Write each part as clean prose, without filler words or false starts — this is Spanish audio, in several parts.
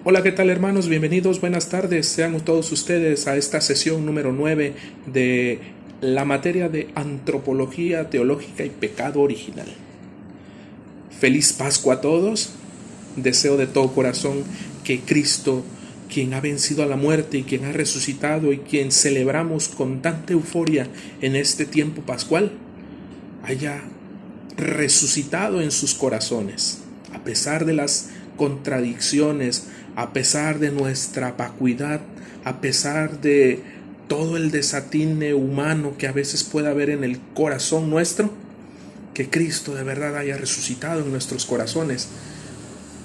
Hola, ¿qué tal hermanos? Bienvenidos, buenas tardes. Sean todos ustedes a esta sesión número 9 de la materia de antropología teológica y pecado original. Feliz Pascua a todos. Deseo de todo corazón que Cristo, quien ha vencido a la muerte y quien ha resucitado y quien celebramos con tanta euforia en este tiempo pascual, haya resucitado en sus corazones, a pesar de las contradicciones, a pesar de nuestra vacuidad, a pesar de todo el desatine humano que a veces pueda haber en el corazón nuestro, que Cristo de verdad haya resucitado en nuestros corazones.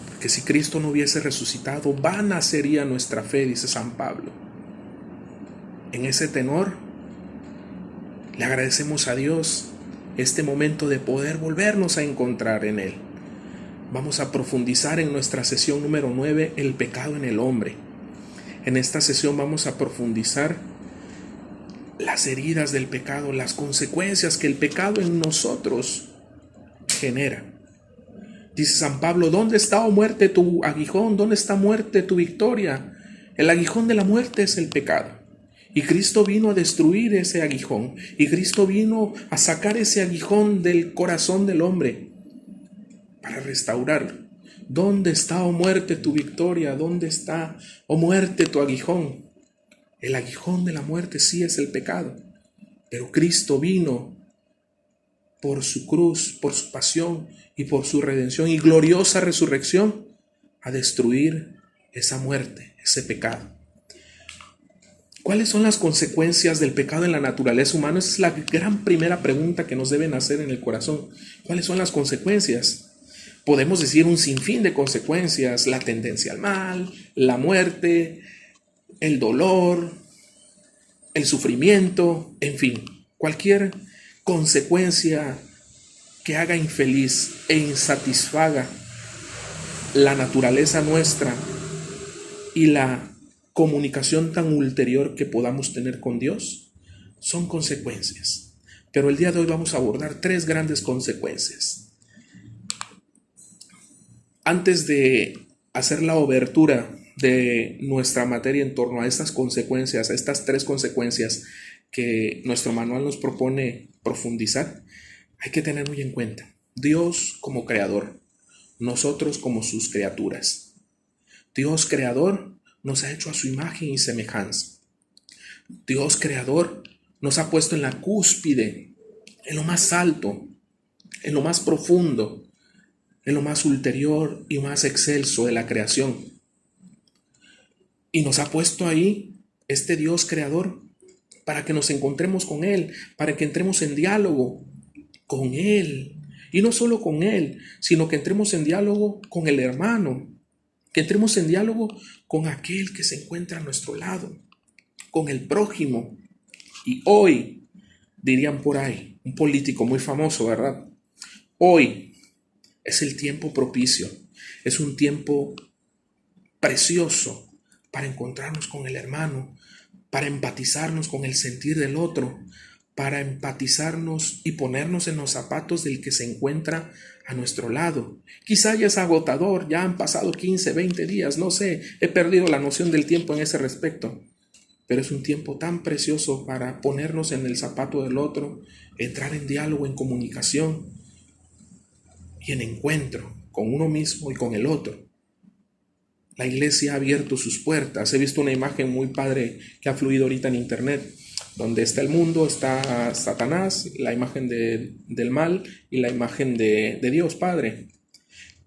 Porque si Cristo no hubiese resucitado, vana sería nuestra fe, dice San Pablo. En ese tenor, le agradecemos a Dios este momento de poder volvernos a encontrar en Él. Vamos a profundizar en nuestra sesión número 9, el pecado en el hombre. En esta sesión vamos a profundizar las heridas del pecado, las consecuencias que el pecado en nosotros genera. Dice San Pablo, ¿dónde está, oh muerte, tu aguijón? ¿Dónde está, muerte, tu victoria? El aguijón de la muerte es el pecado. Y Cristo vino a destruir ese aguijón. Y Cristo vino a sacar ese aguijón del corazón del hombre para restaurarlo. ¿Dónde está, oh muerte, tu victoria? ¿Dónde está, oh muerte, tu aguijón? El aguijón de la muerte sí es el pecado. Pero Cristo vino por su cruz, por su pasión y por su redención y gloriosa resurrección a destruir esa muerte, ese pecado. ¿Cuáles son las consecuencias del pecado en la naturaleza humana? Esa es la gran primera pregunta que nos deben hacer en el corazón. ¿Cuáles son las consecuencias? Podemos decir un sinfín de consecuencias: la tendencia al mal, la muerte, el dolor, el sufrimiento, en fin, cualquier consecuencia que haga infeliz e insatisfaga la naturaleza nuestra y la comunicación tan ulterior que podamos tener con Dios, son consecuencias. Pero el día de hoy vamos a abordar tres grandes consecuencias. Antes de hacer la obertura de nuestra materia en torno a estas consecuencias, a estas tres consecuencias que nuestro manual nos propone profundizar, hay que tener muy en cuenta Dios como creador, nosotros como sus criaturas. Dios creador nos ha hecho a su imagen y semejanza. Dios creador nos ha puesto en la cúspide, en lo más alto, en lo más profundo, en lo más ulterior y más excelso de la creación. Y nos ha puesto ahí este Dios creador para que nos encontremos con Él, para que entremos en diálogo con Él. Y no solo con Él, sino que entremos en diálogo con el hermano, que entremos en diálogo con aquel que se encuentra a nuestro lado, con el prójimo. Y hoy, dirían por ahí, un político muy famoso, ¿verdad? Hoy es el tiempo propicio, es un tiempo precioso para encontrarnos con el hermano, para empatizarnos con el sentir del otro, para empatizarnos y ponernos en los zapatos del que se encuentra a nuestro lado. Quizá ya es agotador, ya han pasado 15, 20 días, no sé, he perdido la noción del tiempo en ese respecto, pero es un tiempo tan precioso para ponernos en el zapato del otro, entrar en diálogo, en comunicación y en encuentro con uno mismo y con el otro. La iglesia ha abierto sus puertas. He visto una imagen muy padre que ha fluido ahorita en internet, donde está el mundo, está Satanás, la imagen del mal y la imagen de Dios Padre,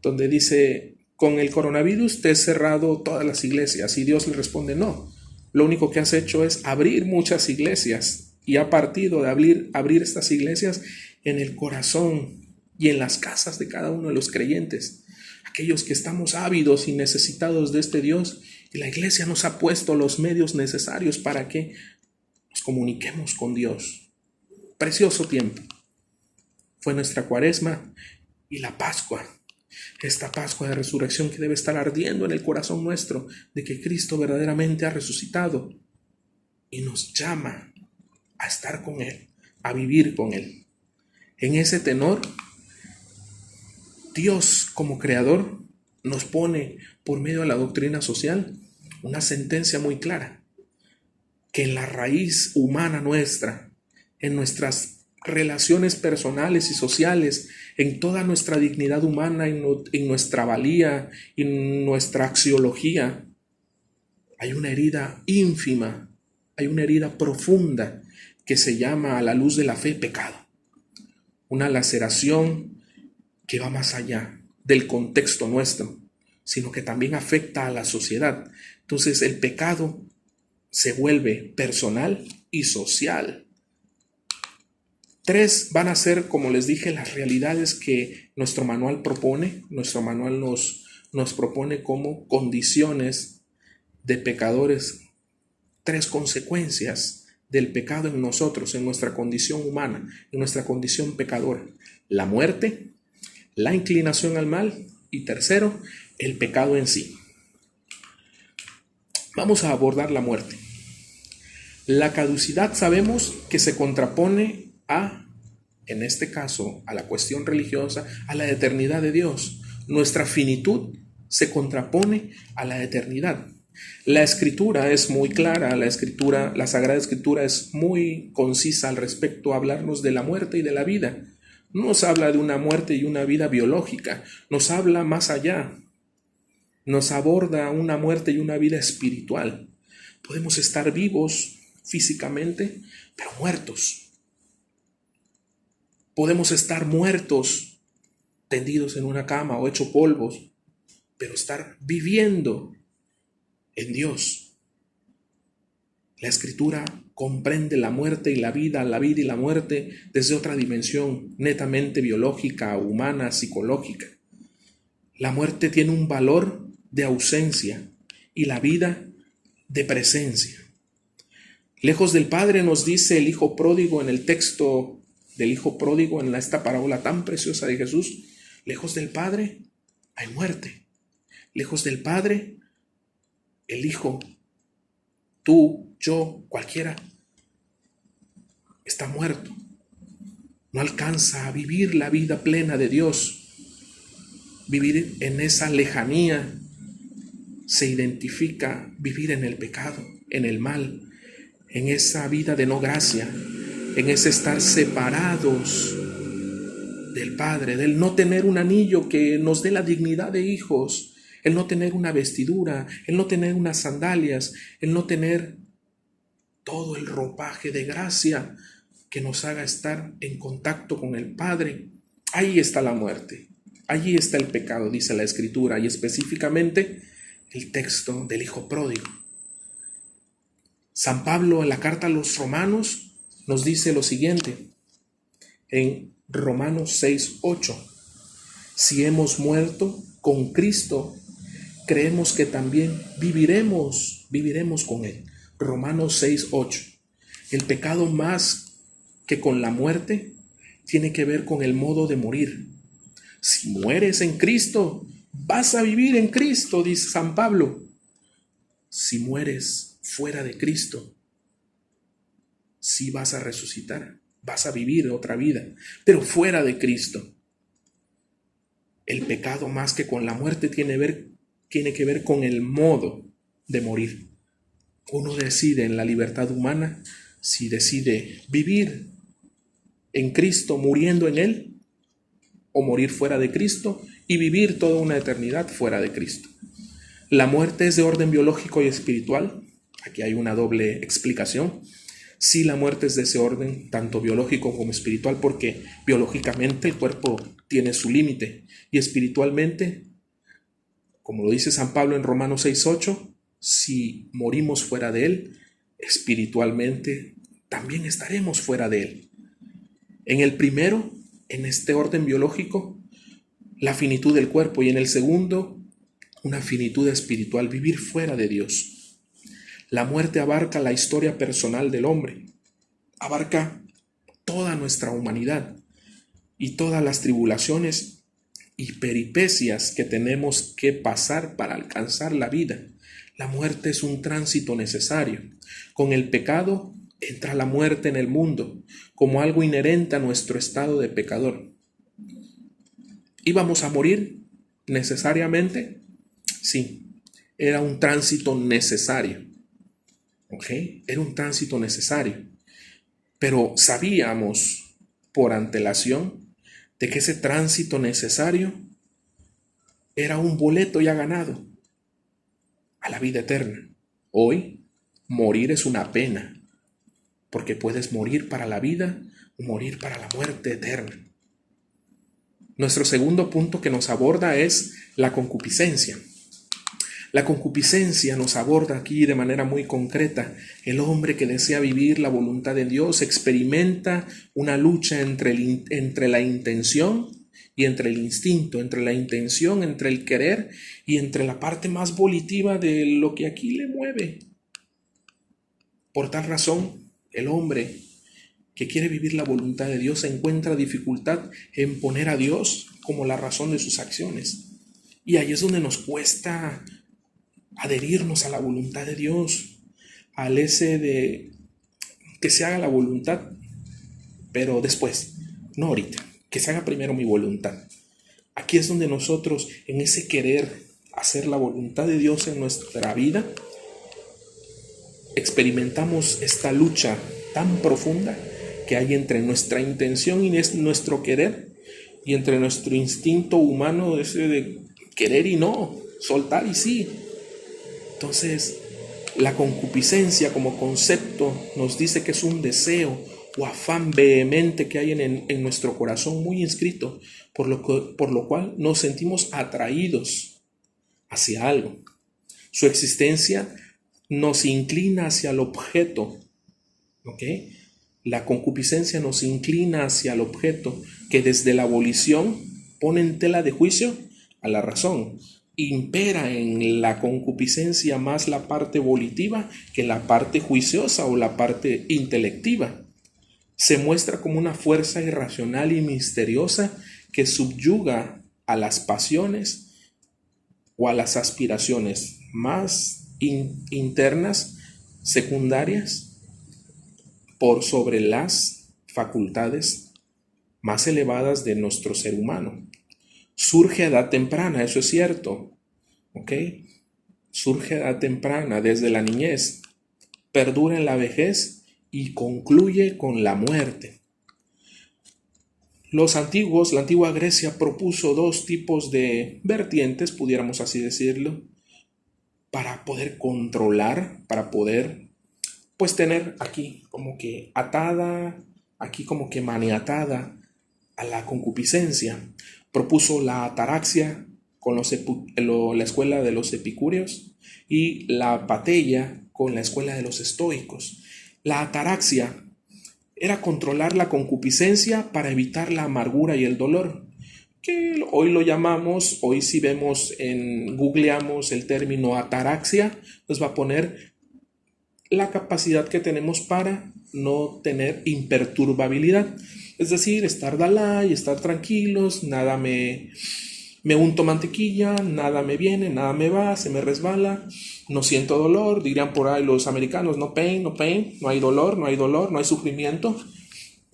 donde dice: con el coronavirus te he cerrado todas las iglesias, y Dios le responde: no, lo único que has hecho es abrir muchas iglesias, y ha partido de abrir estas iglesias en el corazón y en las casas de cada uno de los creyentes, aquellos que estamos ávidos y necesitados de este Dios, y la iglesia nos ha puesto los medios necesarios para que nos comuniquemos con Dios. Precioso tiempo. Fue nuestra Cuaresma y la Pascua, esta Pascua de resurrección que debe estar ardiendo en el corazón nuestro, de que Cristo verdaderamente ha resucitado y nos llama a estar con Él, a vivir con Él. En ese tenor, Dios como creador nos pone por medio de la doctrina social una sentencia muy clara, que en la raíz humana nuestra, en nuestras relaciones personales y sociales, en toda nuestra dignidad humana, en nuestra valía, en nuestra axiología, hay una herida ínfima, hay una herida profunda que se llama, a la luz de la fe, pecado. Una laceración que va más allá del contexto nuestro, sino que también afecta a la sociedad. Entonces el pecado se vuelve personal y social. 3 van a ser, como les dije, las realidades que nuestro manual propone. Nuestro manual nos propone como condiciones de pecadores, 3 consecuencias del pecado en nosotros, en nuestra condición humana, en nuestra condición pecadora: la muerte, la inclinación al mal y tercero, el pecado en sí. Vamos a abordar la muerte. La caducidad sabemos que se contrapone en este caso, a la cuestión religiosa, a la eternidad de Dios. Nuestra finitud se contrapone a la eternidad. La escritura es muy clara, la Sagrada Escritura es muy concisa al respecto a hablarnos de la muerte y de la vida. No nos habla de una muerte y una vida biológica, nos habla más allá, nos aborda una muerte y una vida espiritual. Podemos estar vivos físicamente, pero muertos. Podemos estar muertos, tendidos en una cama o hecho polvos, pero estar viviendo en Dios. La Escritura comprende la muerte y la vida y la muerte desde otra dimensión netamente biológica, humana, psicológica. La muerte tiene un valor de ausencia y la vida de presencia. Lejos del Padre, nos dice el Hijo pródigo en el texto del Hijo pródigo, en esta parábola tan preciosa de Jesús. Lejos del Padre hay muerte. Lejos del Padre, el Hijo, tú, yo, cualquiera, está muerto. No alcanza a vivir la vida plena de Dios. Vivir en esa lejanía se identifica vivir en el pecado, en el mal, en esa vida de no gracia, en ese estar separados del Padre, del no tener un anillo que nos dé la dignidad de hijos, el no tener una vestidura, el no tener unas sandalias, el no tener todo el ropaje de gracia que nos haga estar en contacto con el Padre. Ahí está la muerte, allí está el pecado, dice la Escritura, y específicamente el texto del Hijo pródigo. San Pablo, en la carta a los Romanos, nos dice lo siguiente, en Romanos 6:8: si hemos muerto con Cristo, creemos que también viviremos con Él. Romanos 6:8. El pecado, más que con la muerte, tiene que ver con el modo de morir. Si mueres en Cristo, vas a vivir en Cristo, dice San Pablo. Si mueres fuera de Cristo, sí vas a resucitar, vas a vivir otra vida, pero fuera de Cristo. El pecado, más que con la muerte, tiene que ver con el modo de morir. Uno decide en la libertad humana si decide vivir en Cristo, muriendo en Él, o morir fuera de Cristo y vivir toda una eternidad fuera de Cristo. La muerte es de orden biológico y espiritual. Aquí hay una doble explicación. Sí, la muerte es de ese orden, tanto biológico como espiritual, porque biológicamente el cuerpo tiene su límite y espiritualmente, como lo dice San Pablo en Romanos 6:8, si morimos fuera de Él, espiritualmente también estaremos fuera de Él. En el primero, en este orden biológico, la finitud del cuerpo, y en el segundo, una finitud espiritual, vivir fuera de Dios. La muerte abarca la historia personal del hombre, abarca toda nuestra humanidad y todas las tribulaciones y peripecias que tenemos que pasar para alcanzar la vida. La muerte es un tránsito necesario. Con el pecado entra la muerte en el mundo como algo inherente a nuestro estado de pecador. Íbamos a morir necesariamente? Sí, era un tránsito necesario. ¿Ok? Era un tránsito necesario. Pero sabíamos por antelación de que ese tránsito necesario era un boleto ya ganado a la vida eterna. Hoy, morir es una pena, porque puedes morir para la vida o morir para la muerte eterna. Nuestro segundo punto que nos aborda es la concupiscencia. La concupiscencia nos aborda aquí de manera muy concreta. El hombre que desea vivir la voluntad de Dios experimenta una lucha entre la intención y entre el instinto, entre la intención, entre el querer y entre la parte más volitiva de lo que aquí le mueve. Por tal razón, el hombre que quiere vivir la voluntad de Dios encuentra dificultad en poner a Dios como la razón de sus acciones. Y ahí es donde nos cuesta adherirnos a la voluntad de Dios, al ese de que se haga la voluntad, pero después, no ahorita, que se haga primero mi voluntad. Aquí es donde nosotros, en ese querer hacer la voluntad de Dios en nuestra vida, experimentamos esta lucha tan profunda que hay entre nuestra intención y nuestro querer, y entre nuestro instinto humano, ese de querer y no, soltar y sí. Entonces, la concupiscencia como concepto nos dice que es un deseo o afán vehemente que hay en nuestro corazón muy inscrito, por lo cual nos sentimos atraídos hacia algo. Su existencia nos inclina hacia el objeto, ¿ok? La concupiscencia nos inclina hacia el objeto que desde la abolición pone en tela de juicio a la razón. Impera en la concupiscencia más la parte volitiva que la parte juiciosa o la parte intelectiva. Se muestra como una fuerza irracional y misteriosa que subyuga a las pasiones o a las aspiraciones más internas, secundarias, por sobre las facultades más elevadas de nuestro ser humano. Surge a edad temprana, eso es cierto, ¿ok? Surge a edad temprana, desde la niñez, perdura en la vejez y concluye con la muerte. La antigua Grecia propuso dos tipos de vertientes, pudiéramos así decirlo, para poder controlar, para poder, pues tener aquí como que atada, aquí como que maniatada a la concupiscencia. Propuso la ataraxia con la escuela de los epicúreos y la apatía con la escuela de los estoicos. La ataraxia era controlar la concupiscencia para evitar la amargura y el dolor, que hoy lo llamamos, hoy si googleamos el término ataraxia, nos va a poner la capacidad que tenemos para no tener imperturbabilidad. Es decir, estar dalai, estar tranquilos, nada me unto mantequilla, nada me viene, nada me va, se me resbala, no siento dolor, dirían por ahí los americanos, no pain, no hay dolor, no hay sufrimiento.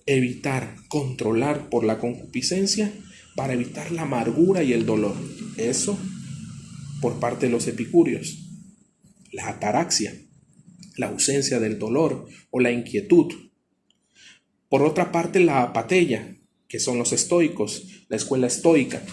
Evitar, controlar por la concupiscencia para evitar la amargura y el dolor. Eso por parte de los epicúreos. La ataraxia, la ausencia del dolor o la inquietud. Por otra parte, la apatía, que son los estoicos, la escuela estoica.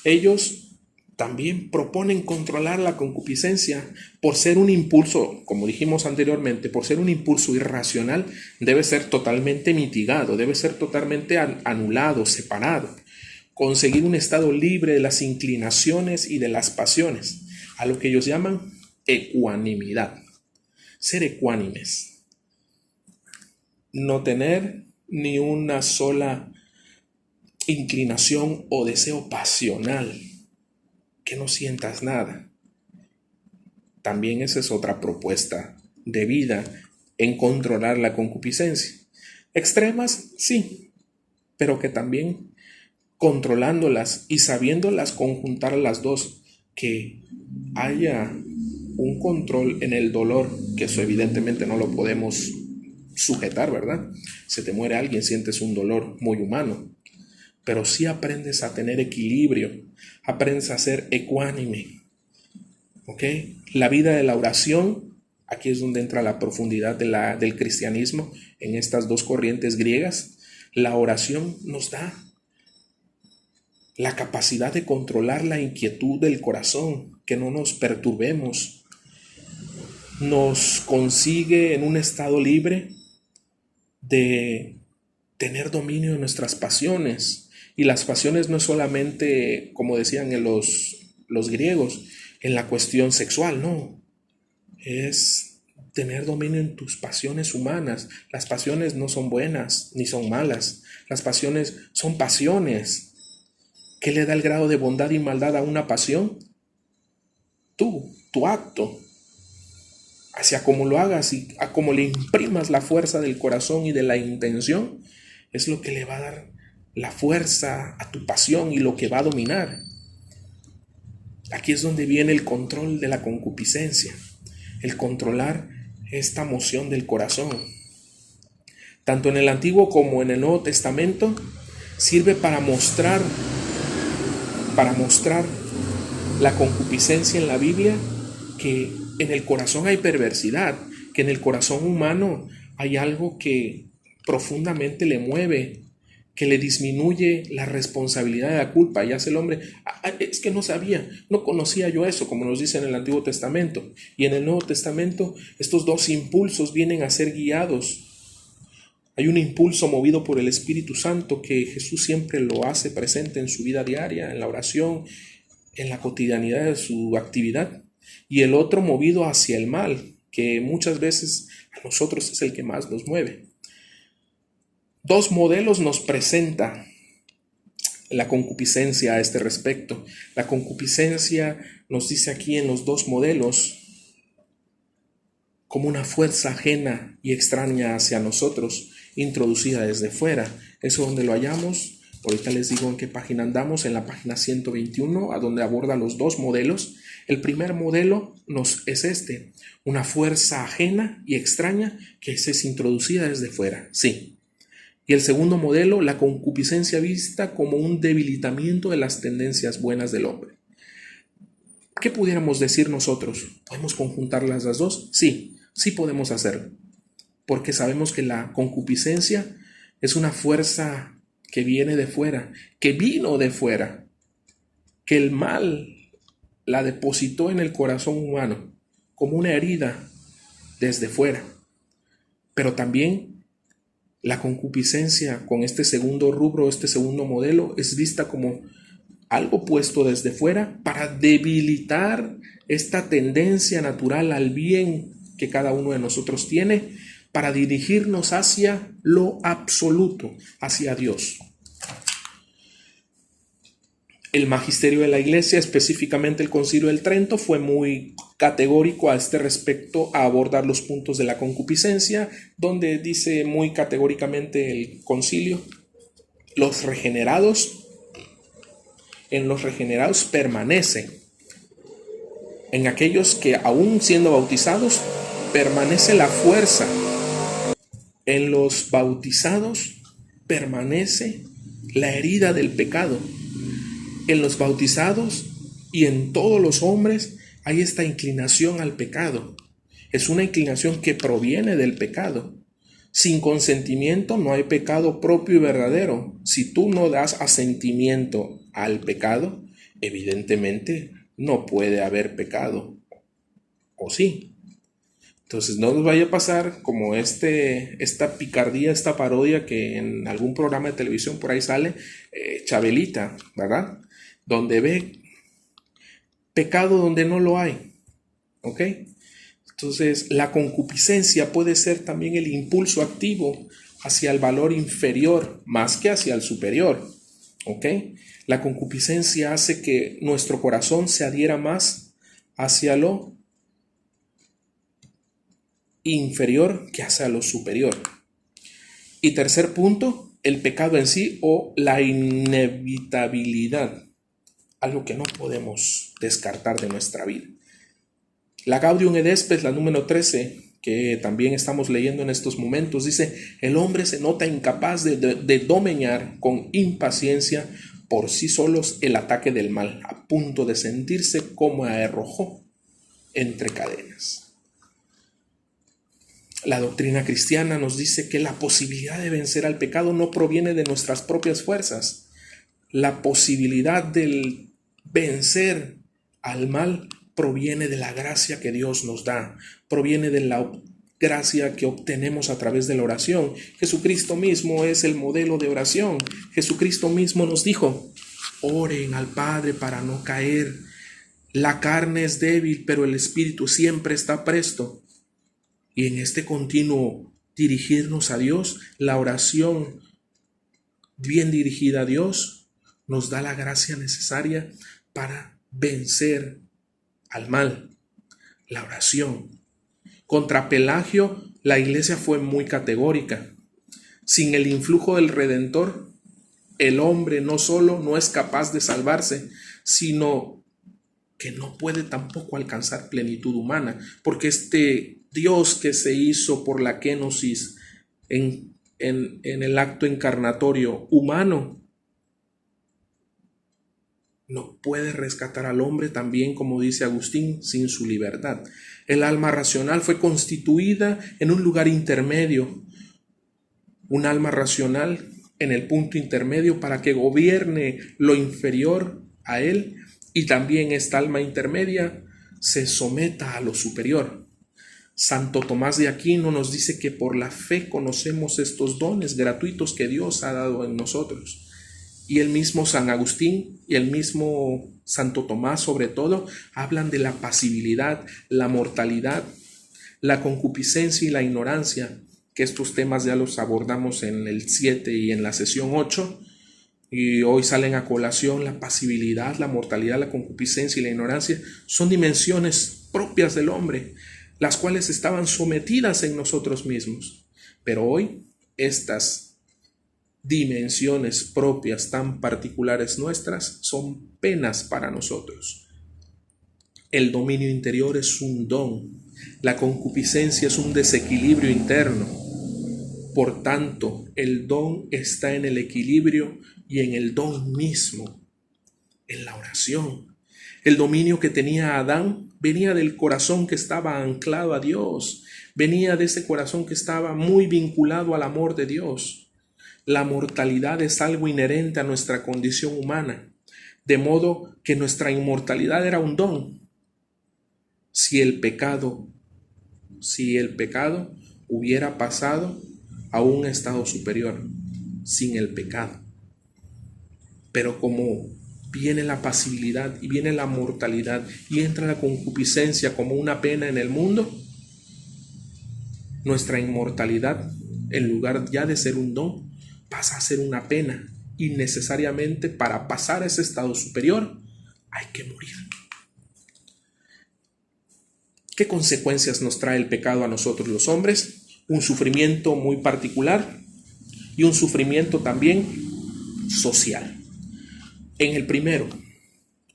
Ellos también proponen controlar la concupiscencia por ser un impulso, como dijimos anteriormente, por ser un impulso irracional, debe ser totalmente mitigado, debe ser totalmente anulado, separado. Conseguir un estado libre de las inclinaciones y de las pasiones, a lo que ellos llaman ecuanimidad. Ser ecuánimes. No tener ni una sola inclinación o deseo pasional, que no sientas nada. También esa es otra propuesta de vida en controlar la concupiscencia. Extremas, sí, pero que también controlándolas y sabiéndolas conjuntar las dos, que haya un control en el dolor, que eso evidentemente no lo podemos sujetar, ¿verdad? Se te muere alguien, sientes un dolor muy humano, pero sí aprendes a tener equilibrio, aprendes a ser ecuánime. ¿Ok? La vida de la oración, aquí es donde entra la profundidad del cristianismo en estas dos corrientes griegas. La oración nos da la capacidad de controlar la inquietud del corazón, que no nos perturbemos. Nos consigue en un estado libre de tener dominio de nuestras pasiones. Y las pasiones no es solamente, como decían los griegos, en la cuestión sexual, no. Es tener dominio en tus pasiones humanas. Las pasiones no son buenas ni son malas. Las pasiones son pasiones. ¿Qué le da el grado de bondad y maldad a una pasión? Tu acto. Hacia cómo lo hagas y a cómo le imprimas la fuerza del corazón y de la intención, es lo que le va a dar la fuerza a tu pasión y lo que va a dominar. Aquí es donde viene el control de la concupiscencia, el controlar esta moción del corazón. Tanto en el Antiguo como en el Nuevo Testamento sirve para mostrar la concupiscencia en la Biblia, que en el corazón hay perversidad, que en el corazón humano hay algo que profundamente le mueve, que le disminuye la responsabilidad de la culpa. Y hace el hombre, es que no sabía, no conocía yo eso, como nos dice en el Antiguo Testamento. Y en el Nuevo Testamento estos dos impulsos vienen a ser guiados. Hay un impulso movido por el Espíritu Santo que Jesús siempre lo hace presente en su vida diaria, en la oración, en la cotidianidad de su actividad. Y el otro movido hacia el mal, que muchas veces a nosotros es el que más nos mueve. Dos modelos nos presenta la concupiscencia a este respecto. La concupiscencia nos dice aquí en los dos modelos como una fuerza ajena y extraña hacia nosotros, introducida desde fuera. Eso donde lo hallamos, ahorita les digo en qué página andamos, en la página 121, a donde aborda los dos modelos. El primer modelo es una fuerza ajena y extraña que es introducida desde fuera, sí. Y el segundo modelo, la concupiscencia vista como un debilitamiento de las tendencias buenas del hombre. ¿Qué pudiéramos decir nosotros? ¿Podemos conjuntar las dos? Sí, sí podemos hacerlo. Porque sabemos que la concupiscencia es una fuerza que viene de fuera, que vino de fuera, que el mal la depositó en el corazón humano como una herida desde fuera. Pero también la concupiscencia con este segundo rubro, este segundo modelo, es vista como algo puesto desde fuera para debilitar esta tendencia natural al bien que cada uno de nosotros tiene, para dirigirnos hacia lo absoluto, hacia Dios. El magisterio de la Iglesia, específicamente el Concilio de Trento, fue muy categórico a este respecto, a abordar los puntos de la concupiscencia, donde dice muy categóricamente el concilio: en los regenerados permanece, en aquellos que aún siendo bautizados permanece la fuerza, en los bautizados permanece la herida del pecado. En los bautizados y en todos los hombres hay esta inclinación al pecado. Es una inclinación que proviene del pecado. Sin consentimiento no hay pecado propio y verdadero. Si tú no das asentimiento al pecado, evidentemente no puede haber pecado. ¿O sí? Entonces no nos vaya a pasar como esta picardía, esta parodia que en algún programa de televisión por ahí sale, Chabelita, ¿verdad? Donde ve pecado donde no lo hay. ¿Ok? Entonces la concupiscencia puede ser también el impulso activo hacia el valor inferior más que hacia el superior. ¿Ok? La concupiscencia hace que nuestro corazón se adhiera más hacia lo inferior que hacia lo superior. Y tercer punto, el pecado en sí o la inevitabilidad, algo que no podemos descartar de nuestra vida. La Gaudium et Spes, la número 13, que también estamos leyendo en estos momentos, dice: el hombre se nota incapaz de domeñar con impaciencia por sí solos el ataque del mal, a punto de sentirse como arrojó entre cadenas. La doctrina cristiana nos dice que la posibilidad de vencer al pecado no proviene de nuestras propias fuerzas. La posibilidad de vencer al mal proviene de la gracia que Dios nos da, proviene de la gracia que obtenemos a través de la oración. Jesucristo mismo es el modelo de oración. Jesucristo mismo nos dijo: oren al Padre para no caer. La carne es débil, pero el espíritu siempre está presto. Y en este continuo dirigirnos a Dios, la oración bien dirigida a Dios nos da la gracia necesaria para vencer al mal. La oración. Contra Pelagio, la iglesia fue muy categórica. Sin el influjo del Redentor, el hombre no solo no es capaz de salvarse, sino que no puede tampoco alcanzar plenitud humana, porque este Dios que se hizo por la kenosis en el acto encarnatorio humano, no puede rescatar al hombre también, como dice Agustín, sin su libertad. El alma racional fue constituida en un lugar intermedio, un alma racional en el punto intermedio para que gobierne lo inferior a él, y también esta alma intermedia se someta a lo superior. Santo Tomás de Aquino nos dice que por la fe conocemos estos dones gratuitos que Dios ha dado en nosotros. Y el mismo San Agustín y el mismo Santo Tomás, sobre todo, hablan de la pasibilidad, la mortalidad, la concupiscencia y la ignorancia, que estos temas ya los abordamos en el 7 y en la sesión 8, y hoy salen a colación. La pasibilidad, la mortalidad, la concupiscencia y la ignorancia son dimensiones propias del hombre, las cuales estaban sometidas en nosotros mismos. Pero hoy estas dimensiones propias tan particulares nuestras son penas para nosotros. El dominio interior es un don. La concupiscencia es un desequilibrio interno. Por tanto, el don está en el equilibrio y en el don mismo, en la oración. El dominio que tenía Adán venía del corazón que estaba anclado a Dios, venía de ese corazón que estaba muy vinculado al amor de Dios. La mortalidad es algo inherente a nuestra condición humana, de modo que nuestra inmortalidad era un don. Si el pecado hubiera pasado a un estado superior, sin el pecado. Pero como viene la pasibilidad y viene la mortalidad y entra la concupiscencia como una pena en el mundo, nuestra inmortalidad, en lugar ya de ser un don, pasa a ser una pena, y necesariamente para pasar a ese estado superior hay que morir. ¿Qué consecuencias nos trae el pecado a nosotros los hombres? Un sufrimiento muy particular y un sufrimiento también social. En el primero,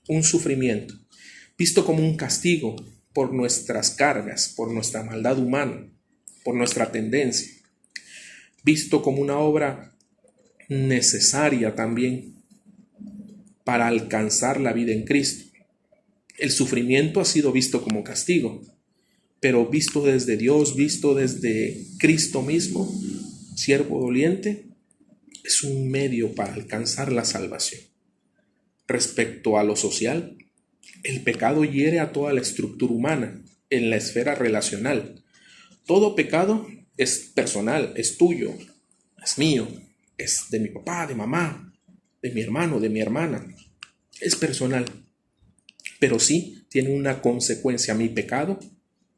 un sufrimiento visto como un castigo por nuestras cargas, por nuestra maldad humana, por nuestra tendencia, visto como una obra necesaria también para alcanzar la vida en Cristo. El sufrimiento ha sido visto como castigo, pero visto desde Dios, visto desde Cristo mismo, siervo doliente, es un medio para alcanzar la salvación. Respecto a lo social, el pecado hiere a toda la estructura humana en la esfera relacional. Todo pecado es personal, es tuyo, es mío, es de mi papá, de mamá, de mi hermano, de mi hermana. Es personal, pero sí tiene una consecuencia. Mi pecado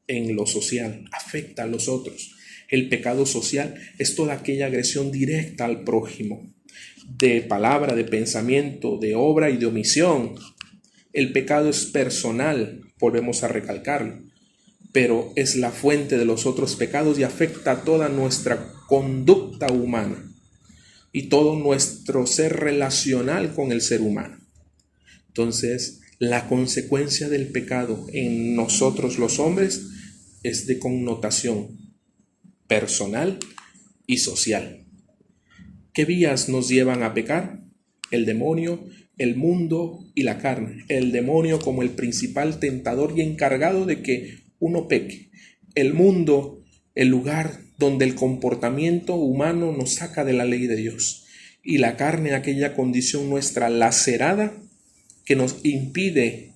en lo social afecta a los otros. El pecado social es toda aquella agresión directa al prójimo, de palabra, de pensamiento, de obra y de omisión. El pecado es personal, volvemos a recalcarlo, pero es la fuente de los otros pecados y afecta a toda nuestra conducta humana y todo nuestro ser relacional con el ser humano. Entonces, la consecuencia del pecado en nosotros los hombres es de connotación personal y social. ¿Qué vías nos llevan a pecar? El demonio, el mundo y la carne. El demonio como el principal tentador y encargado de que uno peque. El mundo, el lugar donde el comportamiento humano nos saca de la ley de Dios. Y la carne, aquella condición nuestra lacerada que nos impide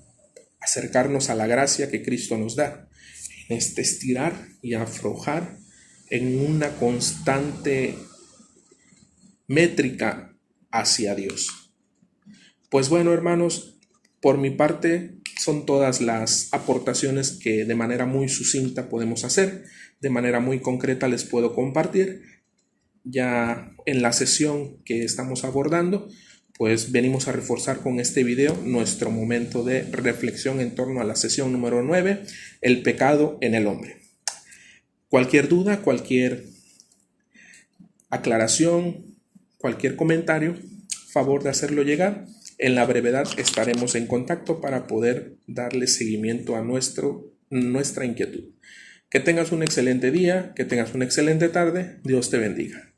acercarnos a la gracia que Cristo nos da. En este estirar y aflojar en una constante métrica hacia Dios. Pues bueno, hermanos, por mi parte son todas las aportaciones que de manera muy sucinta podemos hacer, de manera muy concreta les puedo compartir. Ya en la sesión que estamos abordando, pues venimos a reforzar con este video nuestro momento de reflexión en torno a la sesión número 9, el pecado en el hombre. Cualquier duda, cualquier aclaración, cualquier comentario, favor de hacerlo llegar. En la brevedad estaremos en contacto para poder darle seguimiento a nuestra inquietud. Que tengas un excelente día, que tengas una excelente tarde. Dios te bendiga.